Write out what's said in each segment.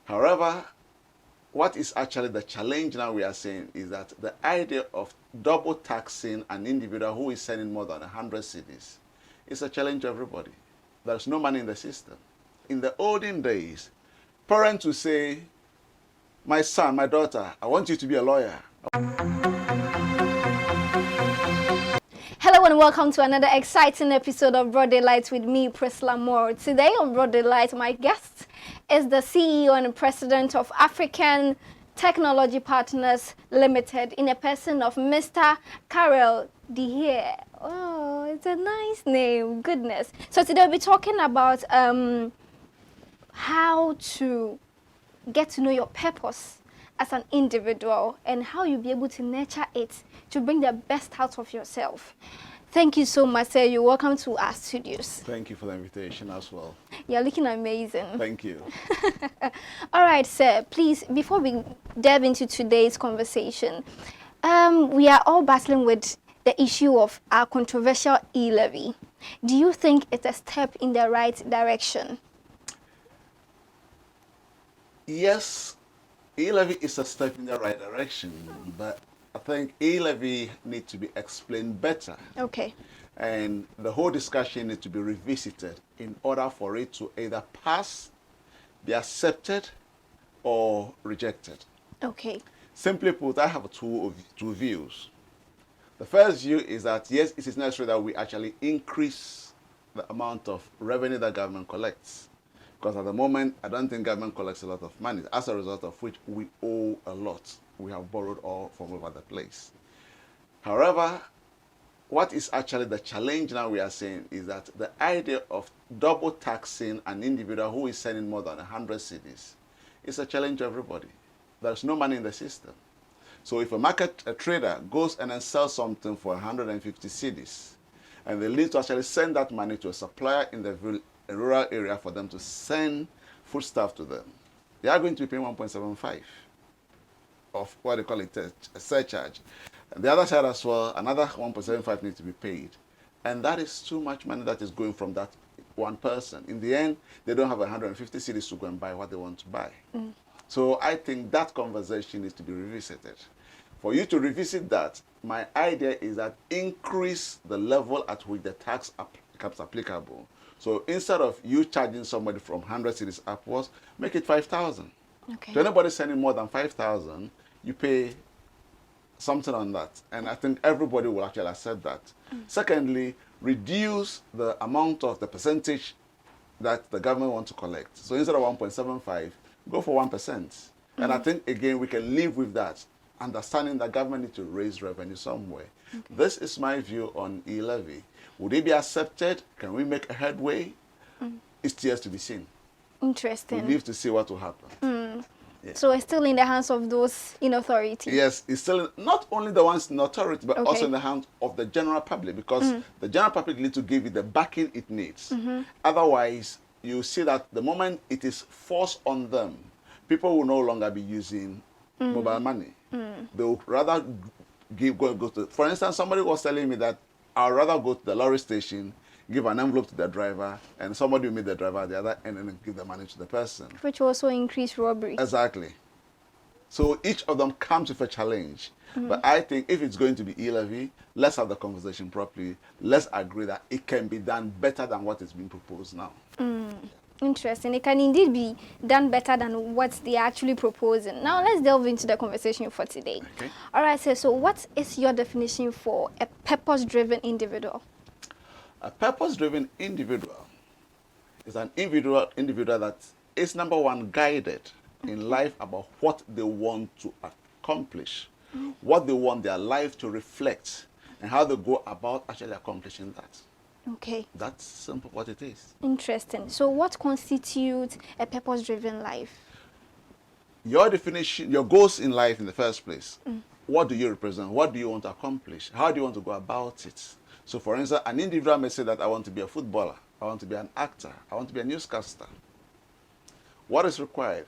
However, what is actually the challenge now we are saying is that the idea of double taxing an individual who is sending more than 100 cedis is a challenge to everybody. There's no money in the system. In the olden days, parents would say, my son, my daughter, I want you to be a lawyer. Hello and welcome to another exciting episode of Broad Daylight with me, Priscilla Moore. Today on Broad Daylight, my guest is the CEO and President of African Technology Partners Limited in a person of Mr. Karel de Heer. Oh, it's a nice name, goodness. So today we'll be talking about how to get to know your purpose as an individual and how you'll be able to nurture it to bring the best out of yourself. Thank you so much, sir. You're welcome to our studios. Thank you for the invitation as well. You're looking amazing. Thank you. All right, sir. Please, before we delve into today's conversation, we are all battling with the issue of our controversial E Levy. Do you think it's a step in the right direction? Yes, E Levy is a step in the right direction, but I think E Levy needs to be explained better. Okay. And the whole discussion needs to be revisited in order for it to either pass, be accepted, or rejected. Okay. Simply put, I have two views. The first view is that, yes, it is necessary that we actually increase the amount of revenue that government collects. Because at the moment, I don't think government collects a lot of money, as a result of which we owe a lot. We have borrowed all from over the place. However, what is actually the challenge now we are saying is that the idea of double taxing an individual who is sending more than 100 cedis is a challenge to everybody. There's no money in the system. So if a trader goes and then sells something for 150 cedis, and they need to actually send that money to a supplier in the rural area for them to send foodstuff to them, they are going to be paying 1.75 of what they call it a surcharge. And the other side as well, another 1.75 needs to be paid. And that is too much money that is going from that one person. In the end, they don't have 150 cedis to go and buy what they want to buy. So I think that conversation needs to be revisited. For you to revisit that, my idea is that increase the level at which the tax becomes applicable. So instead of you charging somebody from 100 cedis upwards, make it 5,000. Okay. To anybody sending more than 5,000, you pay something on that. And I think everybody will actually accept that. Secondly, reduce the amount of the percentage that the government wants to collect. So instead of 1.75, go for 1%. And I think, again, we can live with that, understanding that government needs to raise revenue somewhere. Okay. This is my view on E Levy. Would it be accepted? Can we make a headway? It's still to be seen. Interesting. We need to see what will happen. Yeah. So it's still in the hands of those in authority? Yes, it's still not only the ones in authority, but okay. also in the hands of the general public, because the general public needs to give it the backing it needs. Otherwise, you see that the moment it is forced on them, people will no longer be using mobile money. They will rather go to, for instance, somebody was telling me that I'd rather go to the lorry station, give an envelope to the driver, and somebody will meet the driver at the other end and then give the money to the person. Which also increase robbery. Exactly. So each of them comes with a challenge. But I think if it's going to be E Levy, let's have the conversation properly. Let's agree that it can be done better than what is being proposed now. Interesting. It can indeed be done better than what they are actually proposing. Now let's delve into the conversation for today. Okay. All right, so what is your definition for a purpose-driven individual? A purpose-driven individual is an individual that is, number one, guided in life about what they want to accomplish, what they want their life to reflect, and how they go about actually accomplishing that. Okay. That's simple what it is. Interesting. So what constitutes a purpose-driven life? Your definition, your goals in life in the first place. What do you represent? What do you want to accomplish? How do you want to go about it? So for instance, an individual may say that I want to be a footballer, I want to be an actor, I want to be a newscaster. What is required?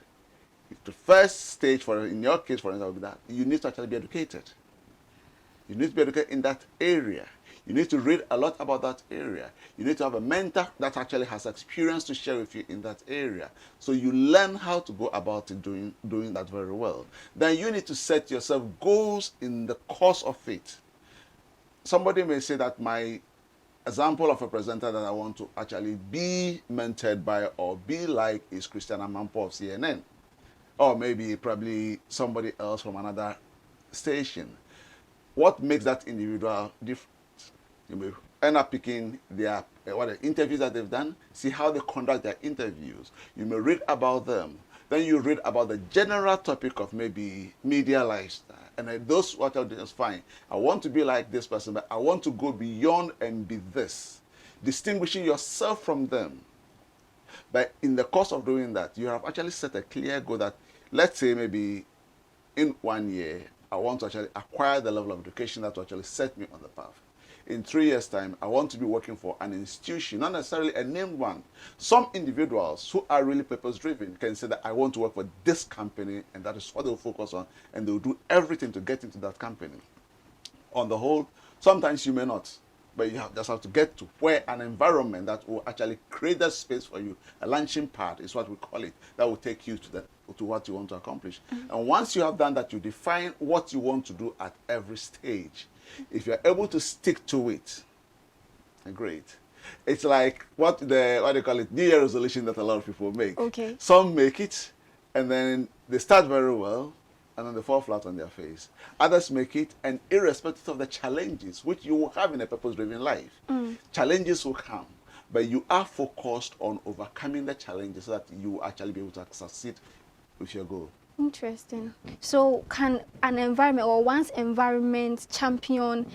The first stage, in your case, for instance, would be that you need to actually be educated. You need to be educated in that area. You need to read a lot about that area. You need to have a mentor that actually has experience to share with you in that area. So you learn how to go about it doing that very well. Then you need to set yourself goals in the course of it. Somebody may say that my example of a presenter that I want to actually be mentored by or be like is Christiana Mampo of CNN. Or maybe probably somebody else from another station. What makes that individual different? You may end up picking their interviews that they've done, see how they conduct their interviews. You may read about them. Then you read about the general topic of maybe media lifestyle. And those what are just fine. I want to be like this person, but I want to go beyond and be this. Distinguishing yourself from them. But in the course of doing that, you have actually set a clear goal that, let's say maybe in 1 year, I want to actually acquire the level of education that will actually set me on the path. In 3 years' time, I want to be working for an institution, not necessarily a named one. Some individuals who are really purpose-driven can say that I want to work for this company, and that is what they'll focus on, and they'll do everything to get into that company. On the whole, sometimes you may not, but you just have to get to where an environment that will actually create that space for you, a launching pad is what we call it, that will take you to what you want to accomplish. And once you have done that, you define what you want to do at every stage. If you're able to stick to it, great. It's like what do you call it, New Year resolution that a lot of people make. Okay. Some make it, and then they start very well, and then they fall flat on their face. Others make it, and irrespective of the challenges, which you will have in a purpose-driven life, challenges will come, but you are focused on overcoming the challenges so that you will actually be able to succeed with your goal. Interesting. So can an environment or one's environment champion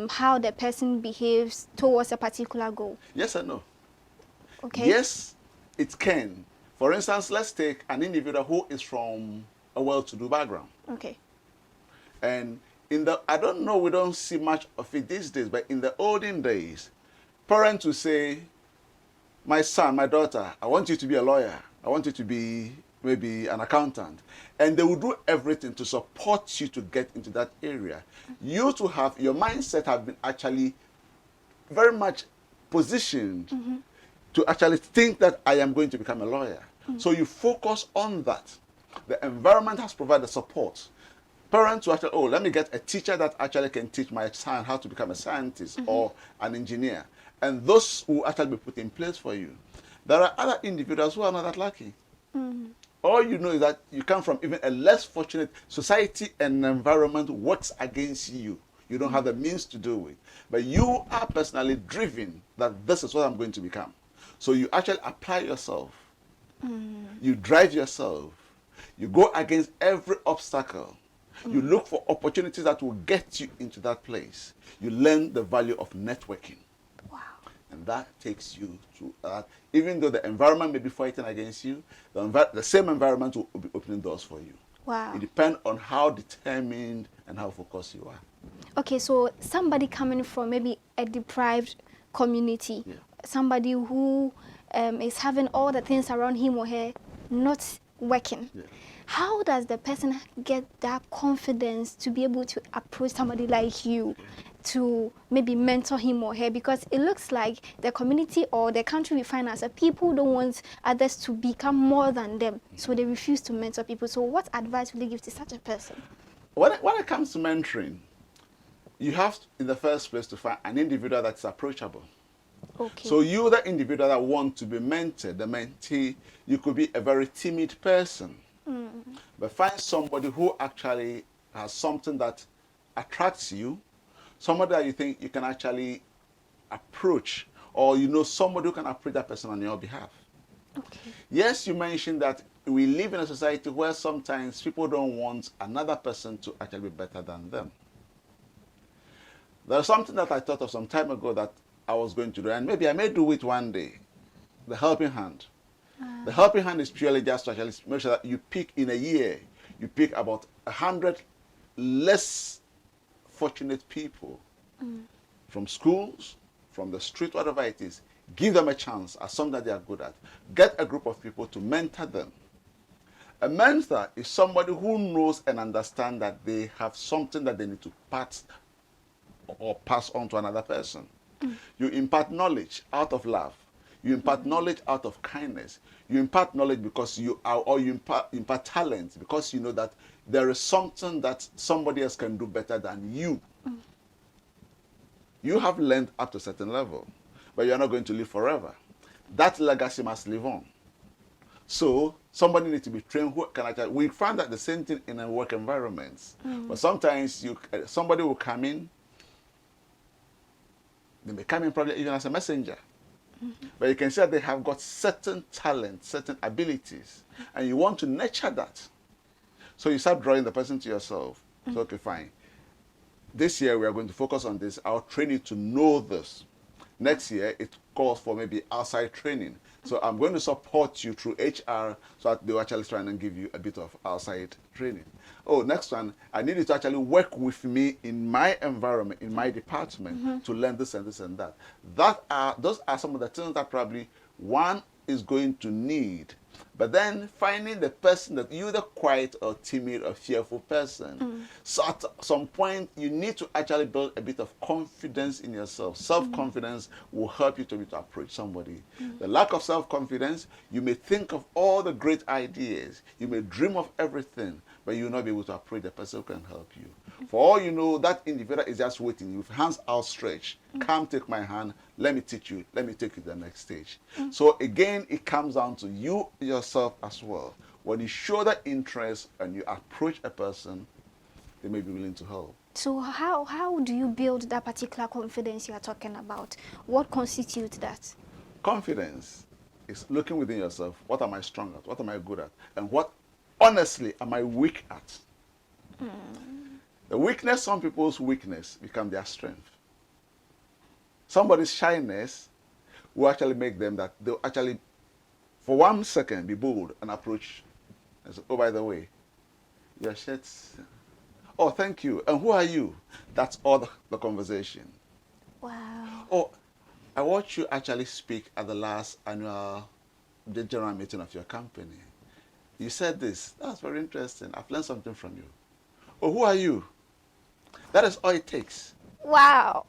how the person behaves towards a particular goal? Yes and no. Okay. Yes, it can. For instance, let's take an individual who is from a well-to-do background. Okay. And I don't know, we don't see much of it these days, but in the olden days, parents would say, my son, my daughter, I want you to be a lawyer. I want you to be maybe an accountant. And they will do everything to support you to get into that area. You to have, your mindset have been actually very much positioned to actually think that I am going to become a lawyer. So you focus on that. The environment has provided support. Parents will actually, oh, let me get a teacher that actually can teach my son how to become a scientist or an engineer. And those will actually be put in place for you. There are other individuals who are not that lucky. All you know is that you come from even a less fortunate society, and environment works against you. You don't have the means to do it. But you are personally driven that this is what I'm going to become. So you actually apply yourself. You drive yourself. You go against every obstacle. You look for opportunities that will get you into that place. You learn the value of networking. Wow. And that takes you to that. Even though the environment may be fighting against you, the same environment will be opening doors for you. Wow. It depends on how determined and how focused you are. Okay, so somebody coming from maybe a deprived community, somebody who is having all the things around him or her not working. How does the person get that confidence to be able to approach somebody like you to maybe mentor him or her? Because it looks like the community or the country we find ourselves, people don't want others to become more than them, so they refuse to mentor people. So what advice would you give to such a person? When it comes to mentoring, you have in the first place to find an individual that's approachable. Okay. So you, the individual that want to be mentored, the mentee, you could be a very timid person. But find somebody who actually has something that attracts you, somebody that you think you can actually approach, or you know somebody who can approach that person on your behalf. Okay. Yes, you mentioned that we live in a society where sometimes people don't want another person to actually be better than them. There's something that I thought of some time ago that I was going to do, and maybe I may do it one day, the helping hand. The helping hand is purely just to actually make sure that you pick in a year, you pick about 100 less fortunate people from schools, from the street, whatever it is. Give them a chance at something that they are good at. Get a group of people to mentor them. A mentor is somebody who knows and understands that they have something that they need to pass or pass on to another person. You impart knowledge out of love. You impart knowledge out of kindness. You impart knowledge because you are, or you impart talent because you know that there is something that somebody else can do better than you. You have learned up to a certain level, but you're not going to live forever. That legacy must live on. So somebody needs to be trained who can actually, we find that the same thing in a work environments. But sometimes somebody will come in, they may come in probably even as a messenger. But you can see that they have got certain talents, certain abilities, and you want to nurture that. So you start drawing the person to yourself. So, okay, fine. This year we are going to focus on this. I'll train you to know this. Next year it calls for maybe outside training. So I'm going to support you through HR so that they'll actually try and give you a bit of outside training. Oh, next one, I need you to actually work with me in my environment, in my department, to learn this and this and that. Those are some of the things that probably one is going to need. But then finding the person that you're the quiet or timid or fearful person. So at some point, you need to actually build a bit of confidence in yourself. Self-confidence will help you to approach somebody. The lack of self-confidence, you may think of all the great ideas. You may dream of everything, but you will not be able to approach the person who can help you. For all you know, that individual is just waiting with hands outstretched. Come take my hand, let me teach you, let me take you to the next stage. So again, it comes down to you yourself as well. When you show that interest and you approach a person, they may be willing to help. So how do you build that particular confidence you are talking about? What constitutes that? Confidence is looking within yourself. What am I strong at? What am I good at? And what, honestly, am I weak at? The weakness, some people's weakness become their strength. Somebody's shyness will actually make them that they'll actually, for 1 second, be bold and approach and say, oh, by the way, your shirt's, oh, thank you. And who are you? That's all the conversation. Wow. Oh, I watched you actually speak at the last annual general meeting of your company. You said this. That's very interesting. I've learned something from you. Oh, who are you? That is all it takes. Wow.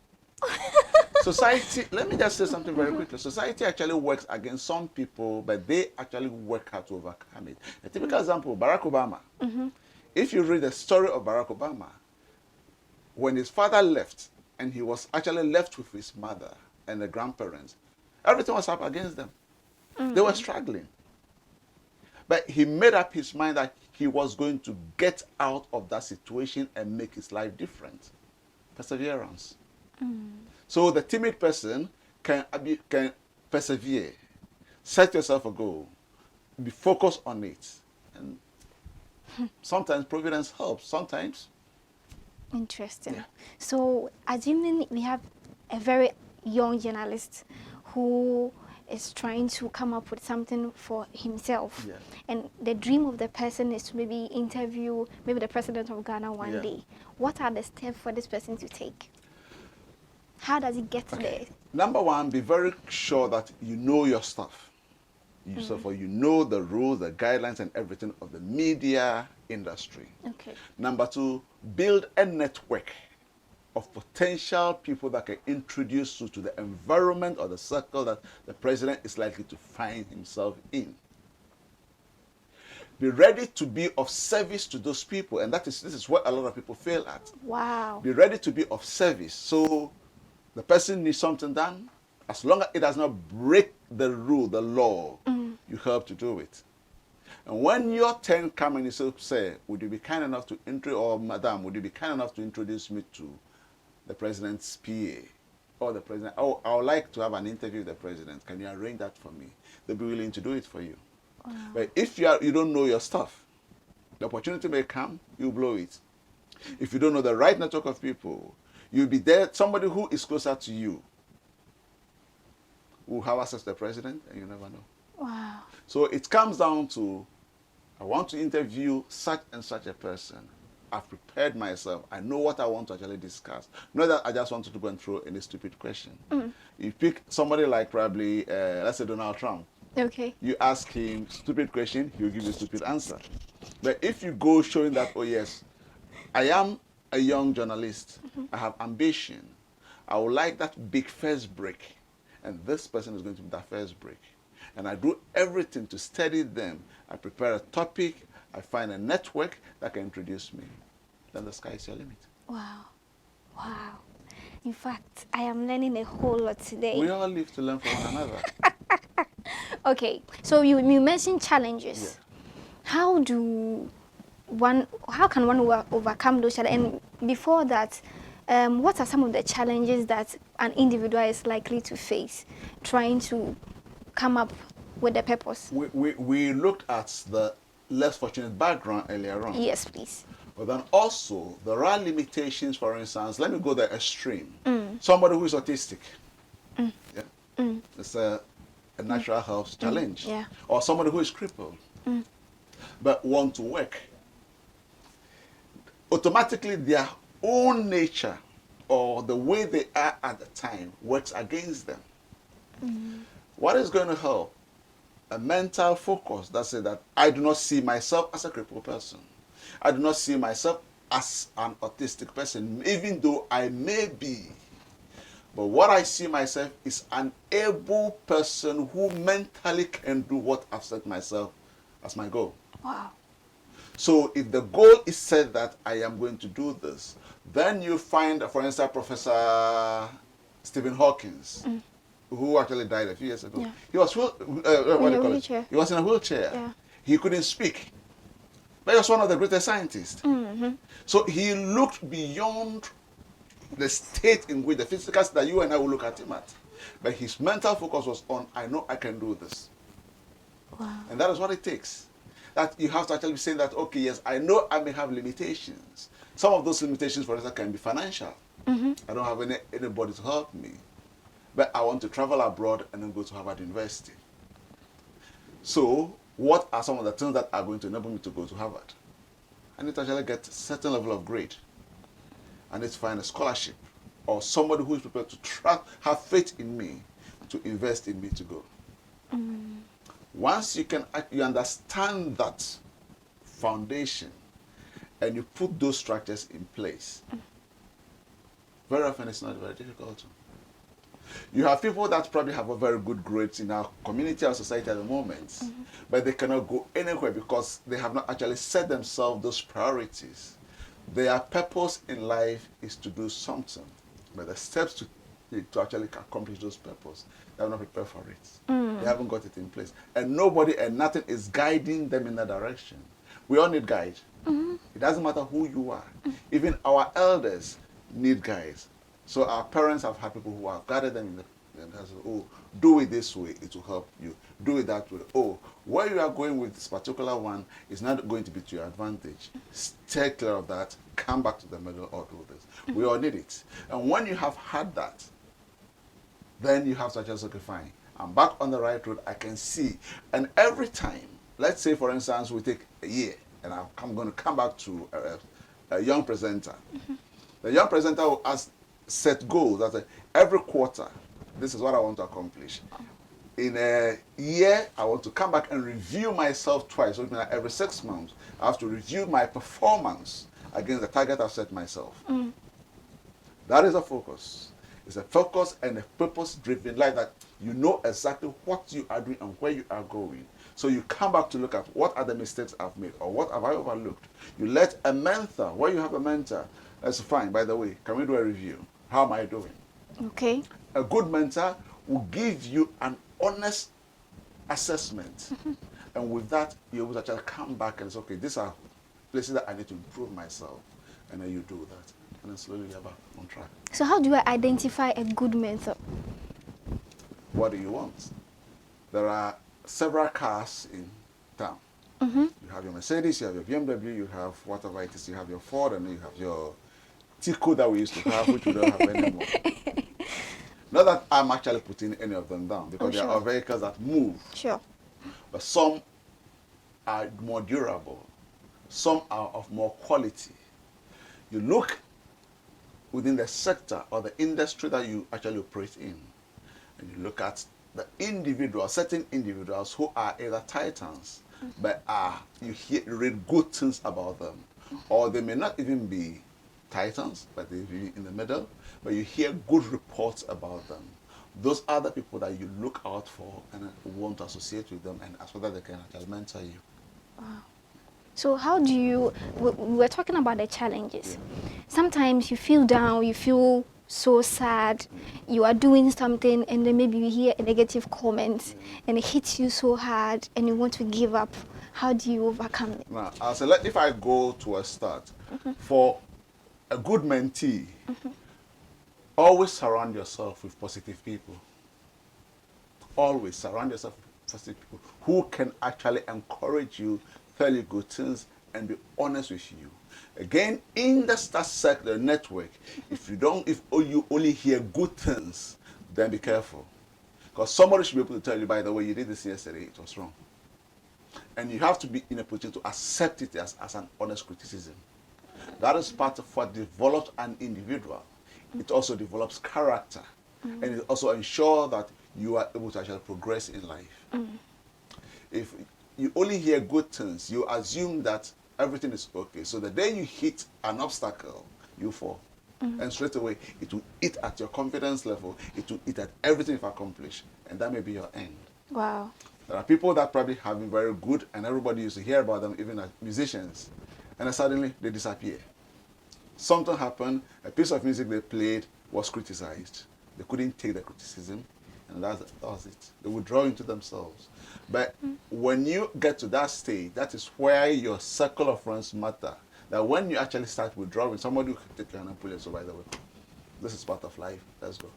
Society, let me just say something very quickly. Society actually works against some people, but they actually work hard to overcome it. A typical example, Barack Obama. If you read the story of Barack Obama, when his father left, and he was actually left with his mother and the grandparents, everything was up against them. They were struggling. But he made up his mind that he was going to get out of that situation and make his life different. Perseverance. So the timid person can persevere. Set yourself a goal. Be focused on it. And sometimes providence helps. Sometimes. Interesting. Yeah. So assuming we have a very young journalist who is trying to come up with something for himself, Yeah. and the dream of the person is to maybe interview maybe the president of Ghana one Yeah. day, what are the steps for this person to take? How does he get there? Number one, be very sure that you know your stuff. So you know the rules, the guidelines, and everything of the media industry. Okay. Number two, build a network of potential people that can introduce you to the environment or the circle that the president is likely to find himself in. Be ready to be of service to those people, and this is what a lot of people fail at. Wow. Be ready to be of service. So the person needs something done. As long as it does not break the rule, the law, you help to do it. And when your turn comes and you say, would you be kind enough to or madam, would you be kind enough to introduce me to the president's PA? Or the president, oh, I would like to have an interview with the president. Can you arrange that for me? They'll be willing to do it for you. Wow. But if you don't know your stuff, the opportunity may come, you blow it. If you don't know the right network of people, you'll be there, somebody who is closer to you will have access to the president, and you never know. Wow. So it comes down to, I want to interview such and such a person. I've prepared myself. I know what I want to actually discuss. Not that I just want to go and throw any stupid question. You pick somebody like probably, let's say Donald Trump. Okay. You ask him stupid question, he'll give you a stupid answer. But if you go showing that, oh yes, I am a young journalist. I have ambition. I would like that big first break. And this person is going to be that first break. And I do everything to study them. I prepare a topic. I find a network that can introduce me. Then the sky is your limit. Wow. Wow. In fact, I am learning a whole lot today. We all live to learn from one another. Okay, so you mentioned challenges. Yeah. How can one overcome those challenges? And before that, what are some of the challenges that an individual is likely to face trying to come up with a purpose? We looked at the less fortunate background earlier on. Yes, please. But then also, there are limitations, for instance. Let me go the extreme. Somebody who is autistic. Yeah. It's a natural health challenge. Yeah. Or somebody who is crippled, but want to work. Automatically, their own nature or the way they are at the time works against them. What is going to help? A mental focus that says that I do not see myself as a crippled person. I do not see myself as an autistic person, even though I may be. But what I see myself is an able person who mentally can do what I've set myself as my goal. Wow. So if the goal is set that I am going to do this, then you find, for instance, Professor Stephen Hawkins, who actually died a few years ago. Yeah. He was what do you call it? wheelchair. He was in a wheelchair. Yeah. He couldn't speak. But he was one of the greatest scientists. So he looked beyond the state in which the physical state that you and I will look at him at. But his mental focus was on, I know I can do this. Wow. And that is what it takes. That you have to actually say that, okay, yes, I know I may have limitations. Some of those limitations, for instance, can be financial. I don't have anybody to help me. But I want to travel abroad and then go to Harvard University. So what are some of the things that are going to enable me to go to Harvard? I need to actually get a certain level of grade. I need to find a scholarship or somebody who is prepared to have faith in me to invest in me to go. Once you understand that foundation and you put those structures in place, very often it's not very difficult. You have people that probably have a very good grades in our community or society at the moment, but they cannot go anywhere because they have not actually set themselves those priorities. Their purpose in life is to do something, but the steps to actually accomplish those purposes, they are not prepared for it. They haven't got it in place. And nobody and nothing is guiding them in that direction. We all need guide. It doesn't matter who you are. Even our elders need guides. So our parents have had people who have guided them in the oh, do it this way, it will help you. Do it that way. Oh, where you are going with this particular one is not going to be to your advantage. Stay clear of that. Come back to the middle or do this. We all need it. And when you have had that, then you have to just, okay, fine, I'm back on the right road, I can see. And every time, let's say for instance, we take a year, and I'm going to come back to a young presenter. The young presenter will set goals. That's every quarter, this is what I want to accomplish. In a year, I want to come back and review myself twice. So every 6 months, I have to review my performance against the target I've set myself. That is a focus. It's a focus and a purpose-driven life that you know exactly what you are doing and where you are going. So you come back to look at what are the mistakes I've made or what have I overlooked. You let a mentor, where you have a mentor, that's fine. By the way, can we do a review? How am I doing? Okay. A good mentor will give you an honest assessment. And with that, you will actually come back and say, okay, these are places that I need to improve myself. And then you do that. And then slowly you're back on track. So how do I identify a good mentor? What do you want? There are several cars in town. You have your Mercedes, you have your BMW, you have whatever it is, you have your Ford, and then you have your Tico that we used to have, which we don't have anymore. Not that I'm actually putting any of them down, because there are vehicles that move. Sure. But some are more durable. Some are of more quality. You look within the sector or the industry that you actually operate in, and you look at the individuals, certain individuals who are either titans, but you read good things about them, or they may not even be titans, but they're really in the middle. But you hear good reports about them. Those are the people that you look out for and want to associate with them and ask whether they can actually mentor you. Wow. So how do you, we're talking about the challenges. Sometimes you feel down, you feel so sad, you are doing something and then maybe you hear a negative comment and it hits you so hard and you want to give up. How do you overcome it? Now, if I go to a start, for a good mentee, always surround yourself with positive people. Always surround yourself with positive people who can actually encourage you, tell you good things, and be honest with you. Again, in the star circle, the network, if you only hear good things, then be careful. Because somebody should be able to tell you, by the way, you did this yesterday, it was wrong. And you have to be in a position to accept it as an honest criticism. That is part of what develops an individual. It also develops character. And it also ensures that you are able to actually progress in life. If you only hear good things, you assume that everything is okay. So the day you hit an obstacle, you fall. And straight away, it will eat at your confidence level. It will eat at everything you've accomplished. And that may be your end. Wow. There are people that probably have been very good and everybody used to hear about them, even as musicians. And then suddenly they disappear. Something happened, a piece of music they played was criticized. They couldn't take the criticism, and that was it. They withdraw into themselves. But when you get to that stage, that is where your circle of friends matter. That when you actually start withdrawing, somebody will take you and pull you. So by the way, this is part of life. Let's go.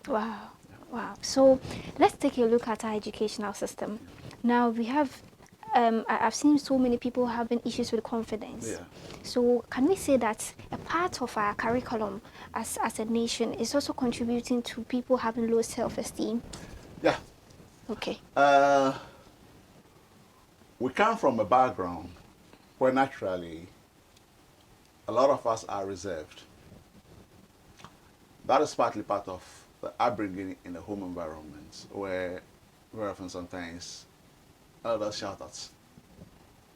Wow. Wow. So let's take a look at our educational system. Now we have, I've seen so many people having issues with confidence. Yeah. So can we say that a part of our curriculum as a nation is also contributing to people having low self-esteem? Yeah. Okay. We come from a background where naturally a lot of us are reserved. That is partly part of the upbringing in a home environment where very often sometimes elders shout at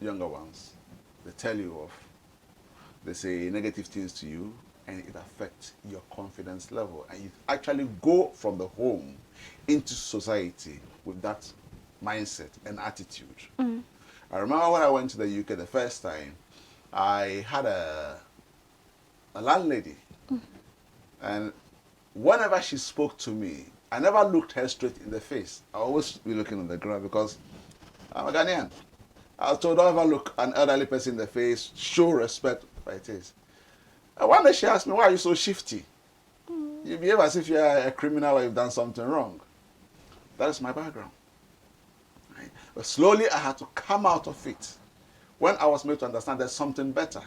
younger ones. They tell you off. They say negative things to you and it affects your confidence level. And you actually go from the home into society with that mindset and attitude. I remember when I went to the UK the first time, I had a landlady. And whenever she spoke to me, I never looked her straight in the face. I always be looking on the ground because I'm a Ghanaian. I was told, don't ever look an elderly person in the face, show respect for it is. And one day she asked me, why are you so shifty? You behave as if you're a criminal or you've done something wrong. That is my background. Right? But slowly I had to come out of it. When I was made to understand there's something better.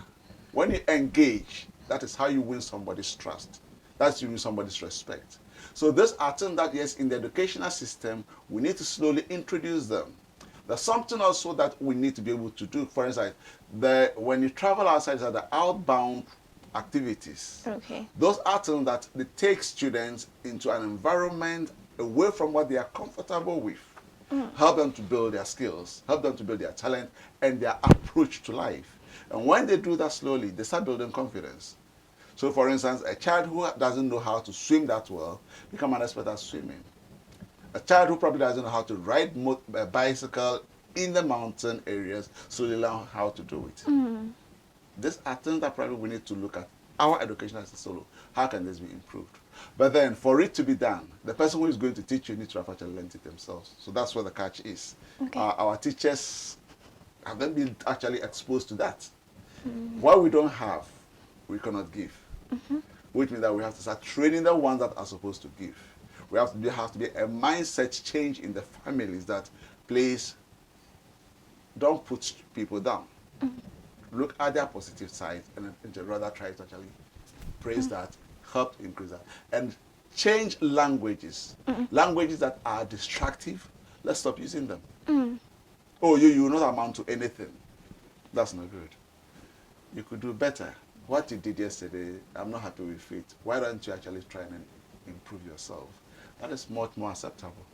When you engage, that is how you win somebody's trust. That's how you win somebody's respect. So these are things that, yes, in the educational system, we need to slowly introduce them. There's something also that we need to be able to do. For instance, when you travel outside, there are the outbound activities. Okay. Those are things that they take students into an environment away from what they are comfortable with. Help them to build their skills, help them to build their talent and their approach to life. And when they do that slowly, they start building confidence. So for instance, a child who doesn't know how to swim that well become an expert at swimming. A child who probably doesn't know how to ride a bicycle in the mountain areas slowly learn how to do it. These are things that probably we need to look at our educational system solo. How can this be improved? But then for it to be done, the person who is going to teach you needs to have actually learned it themselves. So that's where the catch is. Okay. Our teachers have then been actually exposed to that. What we don't have, we cannot give. Which means that we have to start training the ones that are supposed to give. We have to be a mindset change in the families that, please, don't put people down. Look at their positive side and rather try to actually praise that, help increase that. And change languages. Languages that are destructive, let's stop using them. Oh, you will not amount to anything. That's not good. You could do better. What you did yesterday, I'm not happy with it. Why don't you actually try and improve yourself? That is much more acceptable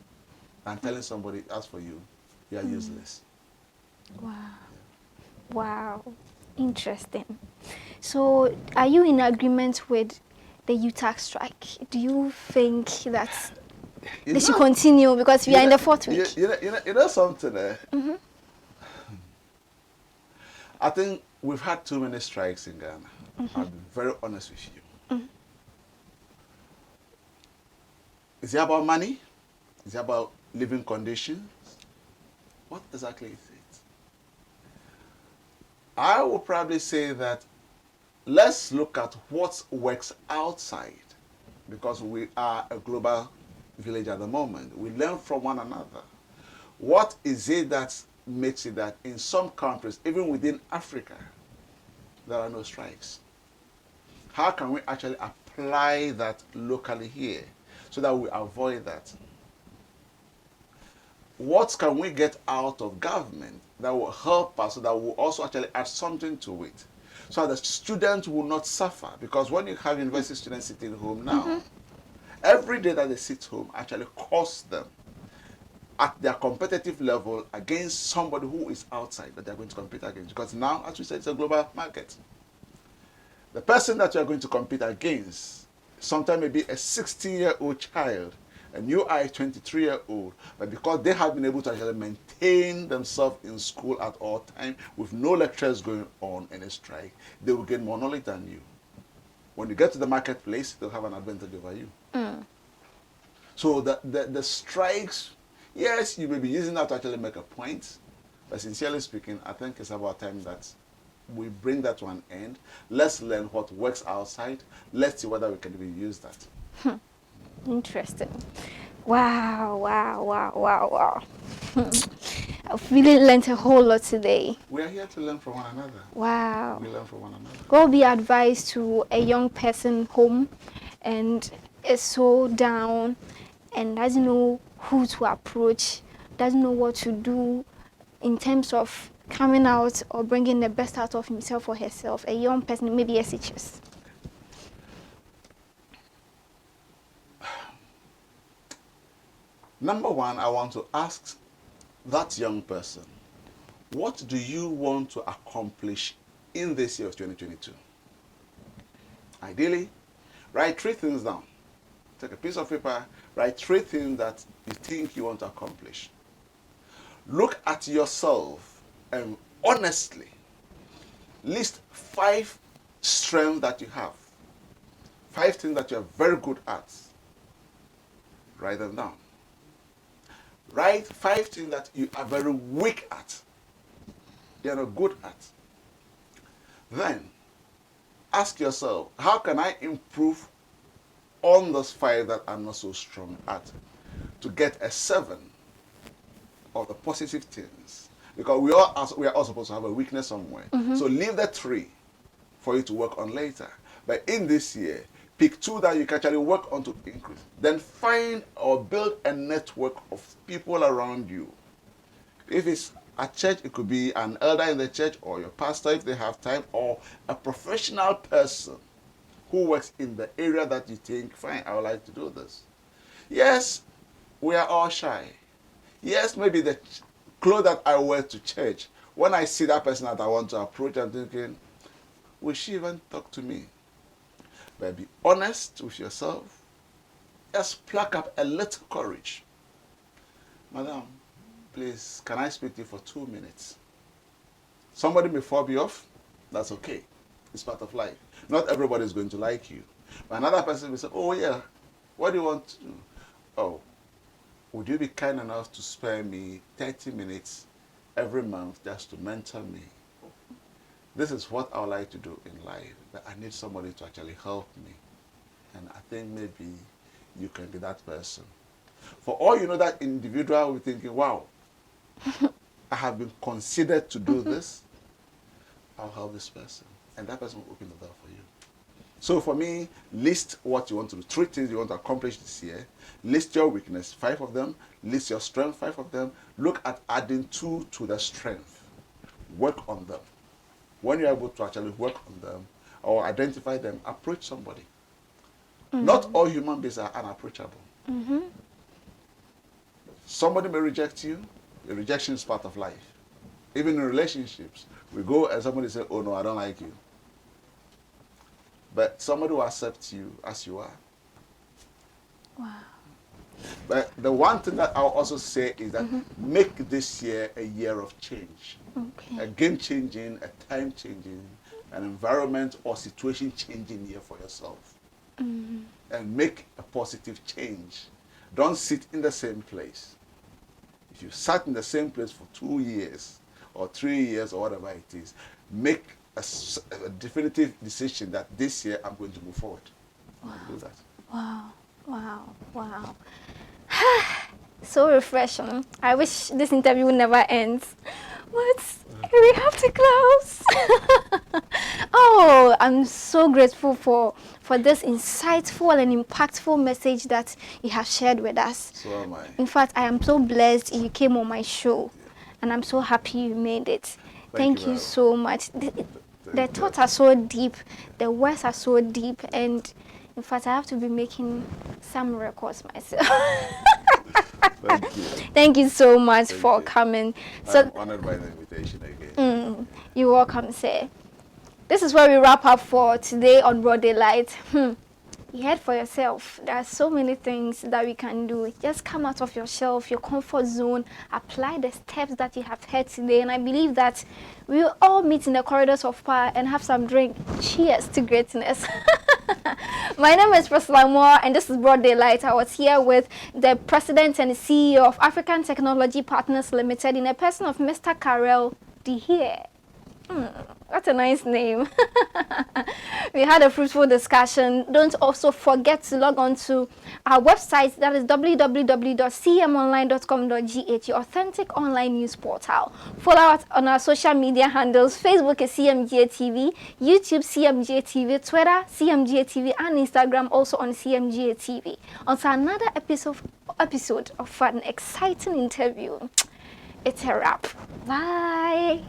than telling somebody, as for you, you are useless. Wow. Wow. Interesting. So, are you in agreement with the UTAC strike? Do you think that they should continue because we are in the fourth week? You know something? I think we've had too many strikes in Ghana. I'll be very honest with you. Is it about money? Is it about living conditions? What exactly is it? I would probably say that let's look at what works outside, because we are a global village at the moment. We learn from one another. What is it that makes it that in some countries, even within Africa, there are no strikes? How can we actually apply that locally here so that we avoid that? What can we get out of government that will help us so that we'll also actually add something to it? So that the students will not suffer. Because when you have university students sitting home now, every day that they sit home actually costs them at their competitive level against somebody who is outside that they're going to compete against. Because now, as we said, it's a global market. The person that you're going to compete against sometimes may be a 16-year-old child, and you are a 23-year-old, but because they have been able to actually maintain themselves in school at all times with no lectures going on in a strike, they will gain more knowledge than you. When you get to the marketplace, they'll have an advantage over you. So the strikes, yes, you may be using that to actually make a point, but sincerely speaking, I think it's about time that we bring that to an end. Let's learn what works outside. Let's see whether we can even use that. Interesting. Wow, wow, wow, wow, wow. I've really learned a whole lot today. We are here to learn from one another. Wow. We learn from one another. What would be advice to a young person home and is so down and doesn't know who to approach, doesn't know what to do in terms of coming out or bringing the best out of himself or herself, a young person, maybe a SHS? Number one, I want to ask that young person, what do you want to accomplish in this year of 2022? Ideally, write 3 things down. Take a piece of paper, write 3 things that you think you want to accomplish. Look at yourself and honestly list 5 strengths that you have. 5 things that you are very good at. Write them down. Write 5 things that you are very weak at. They are not good at. Then ask yourself, how can I improve on those 5 that I'm not so strong at to get a 7 of the positive things? Because we are all supposed to have a weakness somewhere. So leave the 3 for you to work on later. But in this year, pick 2 that you can actually work on to increase. Then find or build a network of people around you. If it's at church, it could be an elder in the church or your pastor if they have time, or a professional person who works in the area that you think, fine, I would like to do this. Yes, we are all shy. Yes, maybe the clothes that I wear to church, when I see that person that I want to approach, I'm thinking, will she even talk to me? But be honest with yourself. Just pluck up a little courage. Madam, please, can I speak to you for 2 minutes? Somebody may fob you off. That's okay. It's part of life. Not everybody is going to like you. But another person will say, oh yeah, what do you want to do? Oh, would you be kind enough to spare me 30 minutes every month just to mentor me? This is what I would like to do in life, but I need somebody to actually help me. And I think maybe you can be that person. For all you know, that individual will be thinking, wow, I have been considered to do this. I'll help this person. And that person will open the door for you. So for me, list what you want to do. 3 things you want to accomplish this year. List your weakness, 5 of them. List your strength, 5 of them. Look at adding 2 to the strength. Work on them. When you're able to actually work on them or identify them, approach somebody. Not all human beings are unapproachable. Somebody may reject you. The rejection is part of life. Even in relationships, we go and somebody say, oh no, I don't like you. but somebody will accept you as you are. Wow. But the one thing that I'll also say is that make this year a year of change. Okay. A game changing, a time changing, an environment or situation changing year for yourself. And make a positive change. Don't sit in the same place. If you sat in the same place for 2 years or 3 years or whatever it is, make a definitive decision that this year I'm going to move forward. Wow. Do that. Wow. Wow. Wow. So refreshing. I wish this interview never ends. But we have to close. Oh, I'm so grateful for this insightful and impactful message that you have shared with us. So am I. In fact, I am so blessed you came on my show. And I'm so happy you made it. Thank you so much. The thoughts are so deep. The words are so deep. And in fact, I have to be making some records myself. Thank you. Thank you so much for coming. So, I'm honored by the invitation again. You're welcome, sir. This is where we wrap up for today on Broad Daylight. You heard for yourself. There are so many things that we can do. Just come out of your shelf, your comfort zone, apply the steps that you have heard today. And I believe that we will all meet in the corridors of power and have some drink. Cheers to greatness. My name is Priscilla Moore, and this is Broad Daylight. I was here with the President and CEO of African Technology Partners Limited in the person of Mr. Karel de Heer. What a nice name. We had a fruitful discussion. Don't also forget to log on to our website, that is www.cmonline.com.gh, your authentic online news portal. Follow us on our social media handles. Facebook is CMGA TV, YouTube CMGA TV, Twitter CMGA TV, and Instagram also on CMGA TV. Until another episode of an exciting interview. It's a wrap. Bye.